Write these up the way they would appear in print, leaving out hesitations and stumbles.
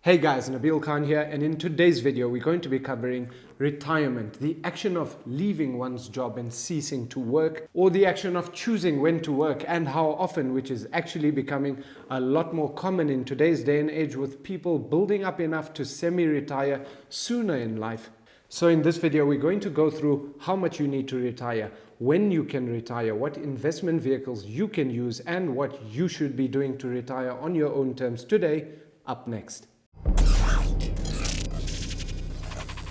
Hey guys, Nabil Khan here, and in today's video we're going to be covering retirement, the action of leaving one's job and ceasing to work, or the action of choosing when to work and how often, which is actually becoming a lot more common in today's day and age, with people building up enough to semi-retire sooner in life. So in this video we're going to go through how much you need to retire, when you can retire, what investment vehicles you can use, and what you should be doing to retire on your own terms today, up next.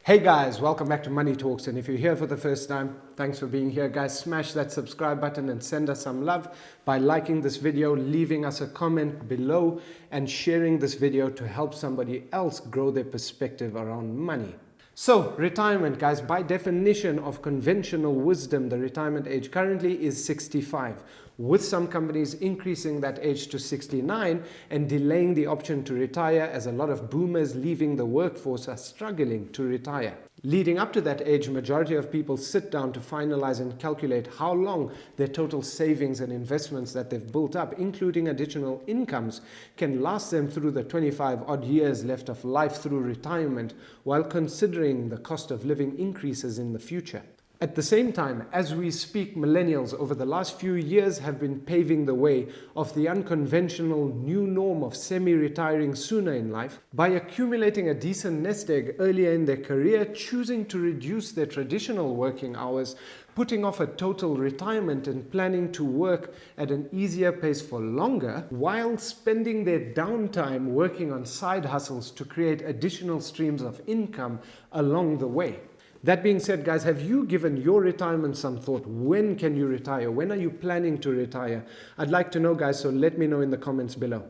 Hey guys, welcome back to Money Talks, and if you're here for the first time, thanks for being here. Guys, smash that subscribe button and send us some love by liking this video, leaving us a comment below, and sharing this video to help somebody else grow their perspective around money. So, retirement, guys, by definition of conventional wisdom, the retirement age currently is 65, with some companies increasing that age to 69 and delaying the option to retire, as a lot of boomers leaving the workforce are struggling to retire. Leading up to that age, majority of people sit down to finalize and calculate how long their total savings and investments that they've built up, including additional incomes, can last them through the 25 odd years left of life through retirement, while considering the cost of living increases in the future. At the same time, as we speak, millennials over the last few years have been paving the way of the unconventional new norm of semi-retiring sooner in life by accumulating a decent nest egg earlier in their career, choosing to reduce their traditional working hours, putting off a total retirement and planning to work at an easier pace for longer, while spending their downtime working on side hustles to create additional streams of income along the way. That being said, guys, have you given your retirement some thought? When can you retire? When are you planning to retire? I'd like to know, guys, so let me know in the comments below.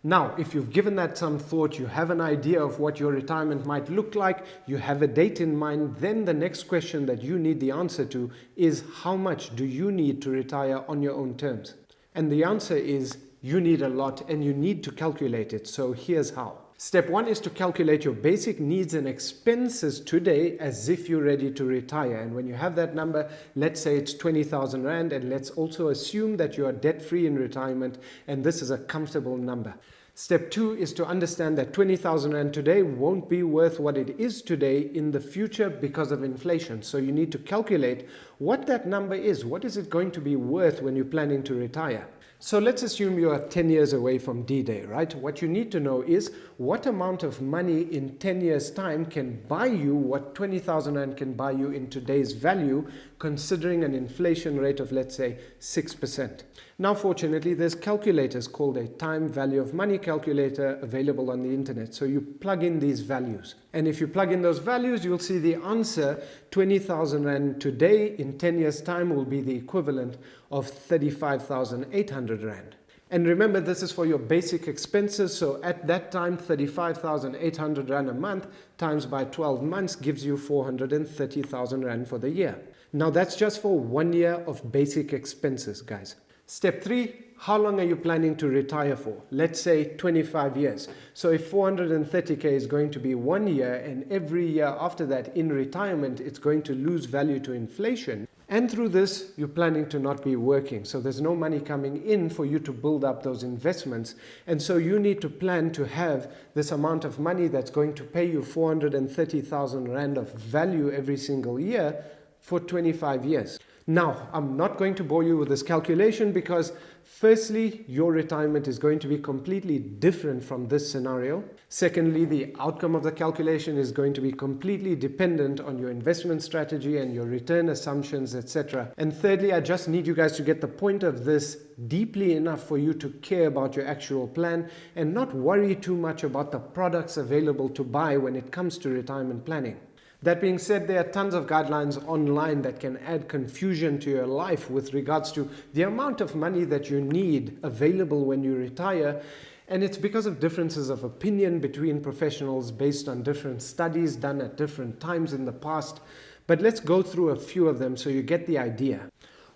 Now, if you've given that some thought, you have an idea of what your retirement might look like, you have a date in mind, then the next question that you need the answer to is, how much do you need to retire on your own terms? And the answer is, you need a lot, and you need to calculate it. So here's how. Step one is to calculate your basic needs and expenses today as if you're ready to retire. And when you have that number, let's say it's 20,000 Rand, and let's also assume that you are debt-free in retirement, and this is a comfortable number. Step two is to understand that 20,000 Rand today won't be worth what it is today in the future because of inflation. So you need to calculate what that number is. What is it going to be worth when you're planning to retire? So let's assume you are 10 years away from D-Day, right? What you need to know is what amount of money in 10 years' time can buy you what 20,000 Rand can buy you in today's value, considering an inflation rate of, let's say, 6%. Now, fortunately, there's calculators called a time value of money calculator available on the internet. So you plug in these values. And if you plug in those values, you'll see the answer, 20,000 Rand today in 10 years' time will be the equivalent of 35,800 Rand. And remember, this is for your basic expenses. So at that time, 35,800 Rand a month times by 12 months gives you 430,000 Rand for the year. Now that's just for 1 year of basic expenses, guys. Step three, how long are you planning to retire for? Let's say 25 years. So if 430K is going to be 1 year, and every year after that in retirement, it's going to lose value to inflation. And through this, you're planning to not be working. So there's no money coming in for you to build up those investments. And so you need to plan to have this amount of money that's going to pay you 430,000 Rand of value every single year for 25 years. Now, I'm not going to bore you with this calculation because firstly, your retirement is going to be completely different from this scenario. Secondly, the outcome of the calculation is going to be completely dependent on your investment strategy and your return assumptions, etc. And thirdly, I just need you guys to get the point of this deeply enough for you to care about your actual plan and not worry too much about the products available to buy when it comes to retirement planning. That being said, there are tons of guidelines online that can add confusion to your life with regards to the amount of money that you need available when you retire. And it's because of differences of opinion between professionals based on different studies done at different times in the past. But let's go through a few of them so you get the idea.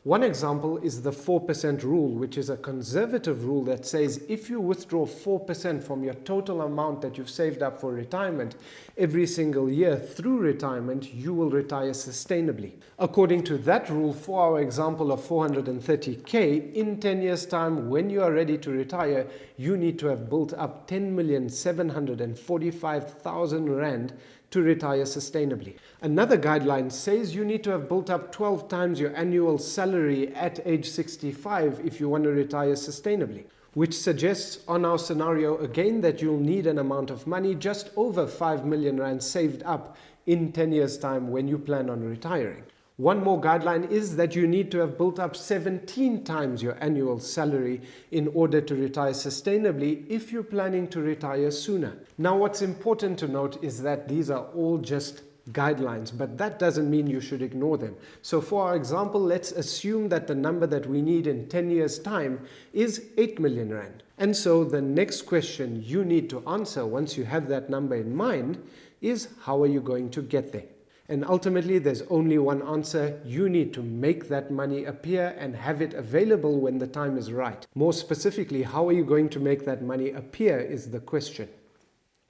One example is the 4% rule, which is a conservative rule that says if you withdraw 4% from your total amount that you've saved up for retirement every single year through retirement, you will retire sustainably. According to that rule, for our example of 430K, in 10 years' time, when you are ready to retire, you need to have built up 10,745,000 Rand to retire sustainably. Another guideline says you need to have built up 12 times your annual salary at age 65 if you want to retire sustainably, which suggests on our scenario again that you'll need an amount of money just over 5 million Rand saved up in 10 years' time when you plan on retiring. One more guideline is that you need to have built up 17 times your annual salary in order to retire sustainably if you're planning to retire sooner. Now, what's important to note is that these are all just guidelines, but that doesn't mean you should ignore them. So for our example, let's assume that the number that we need in 10 years' time is 8 million Rand. And so the next question you need to answer once you have that number in mind is, how are you going to get there? And ultimately, there's only one answer. You need to make that money appear and have it available when the time is right. More specifically, how are you going to make that money appear is the question.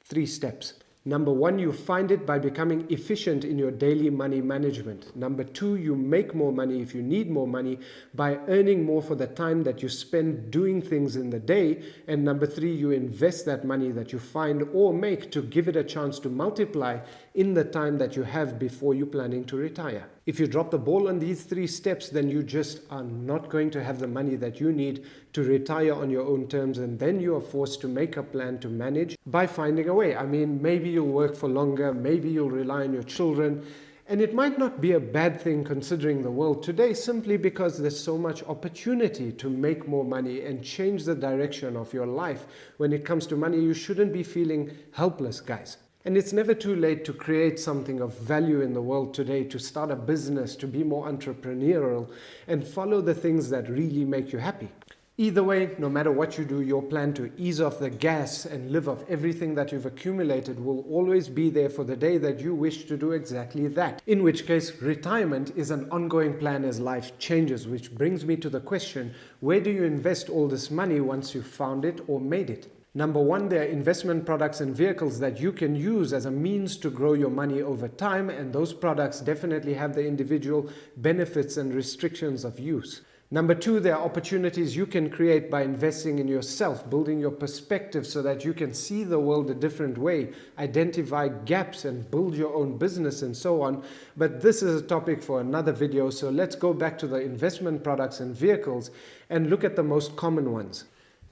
3 steps. Number 1, you find it by becoming efficient in your daily money management. Number 2, you make more money if you need more money by earning more for the time that you spend doing things in the day. And number 3, you invest that money that you find or make to give it a chance to multiply in the time that you have before you're planning to retire. If you drop the ball on these 3 steps, then you just are not going to have the money that you need to retire on your own terms, and then you are forced to make a plan to manage by finding a way. I mean, maybe you'll work for longer, maybe you'll rely on your children, and it might not be a bad thing considering the world today, simply because there's so much opportunity to make more money and change the direction of your life. When it comes to money, you shouldn't be feeling helpless, guys. And it's never too late to create something of value in the world today, to start a business, to be more entrepreneurial, and follow the things that really make you happy. Either way, no matter what you do, your plan to ease off the gas and live off everything that you've accumulated will always be there for the day that you wish to do exactly that. In which case, retirement is an ongoing plan as life changes, which brings me to the question, where do you invest all this money once you've found it or made it? Number 1, there are investment products and vehicles that you can use as a means to grow your money over time, and those products definitely have the individual benefits and restrictions of use. Number 2, there are opportunities you can create by investing in yourself, building your perspective so that you can see the world a different way, identify gaps and build your own business and so on. But this is a topic for another video, so let's go back to the investment products and vehicles and look at the most common ones.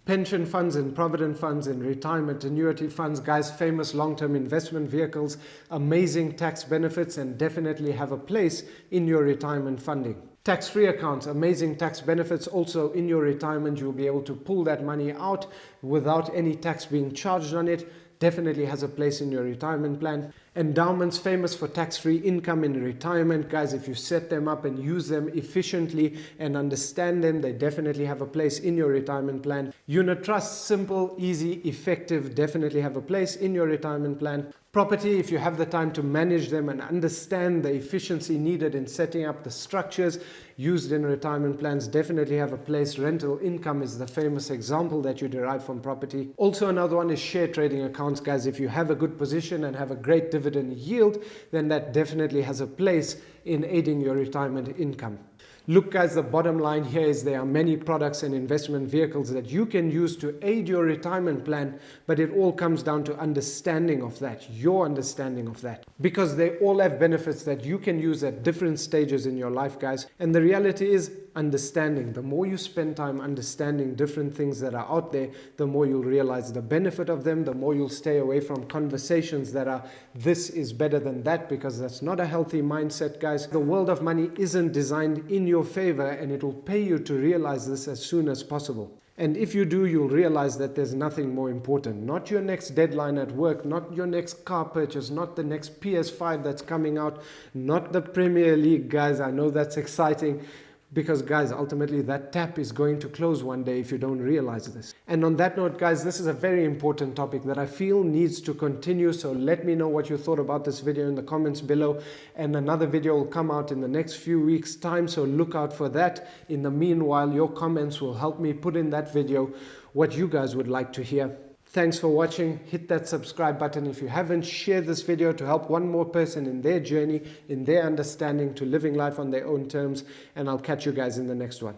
Pension funds and provident funds and retirement annuity funds, guys, famous long-term investment vehicles, amazing tax benefits, and definitely have a place in your retirement funding. Tax-free accounts, amazing tax benefits. Also in your retirement, you'll be able to pull that money out without any tax being charged on it. Definitely has a place in your retirement plan. Endowments, famous for tax-free income in retirement. Guys, if you set them up and use them efficiently and understand them, they definitely have a place in your retirement plan. Unit trusts, simple, easy, effective, definitely have a place in your retirement plan. Property, if you have the time to manage them and understand the efficiency needed in setting up the structures used in retirement plans, definitely have a place. Rental income is the famous example that you derive from property. Also, another one is share trading accounts, guys. If you have a good position and have a great dividend yield, then that definitely has a place in aiding your retirement income. Look, guys, the bottom line here is there are many products and investment vehicles that you can use to aid your retirement plan, but it all comes down to understanding of that, your understanding of that, because they all have benefits that you can use at different stages in your life, guys. And the reality is understanding. The more you spend time understanding different things that are out there, the more you'll realize the benefit of them, the more you'll stay away from conversations that are this is better than that, because that's not a healthy mindset, guys. The world of money isn't designed in your favor, and it will pay you to realize this as soon as possible. And if you do, you'll realize that there's nothing more important. Not your next deadline at work, not your next car purchase, not the next PS5 that's coming out, not the Premier League, guys. I know that's exciting. Because guys, ultimately that tap is going to close one day if you don't realize this. And on that note, guys, this is a very important topic that I feel needs to continue. So let me know what you thought about this video in the comments below. And another video will come out in the next few weeks' time, so look out for that. In the meanwhile, your comments will help me put in that video what you guys would like to hear. Thanks for watching. Hit that subscribe button if you haven't. Share this video to help one more person in their journey, in their understanding to living life on their own terms. And I'll catch you guys in the next one.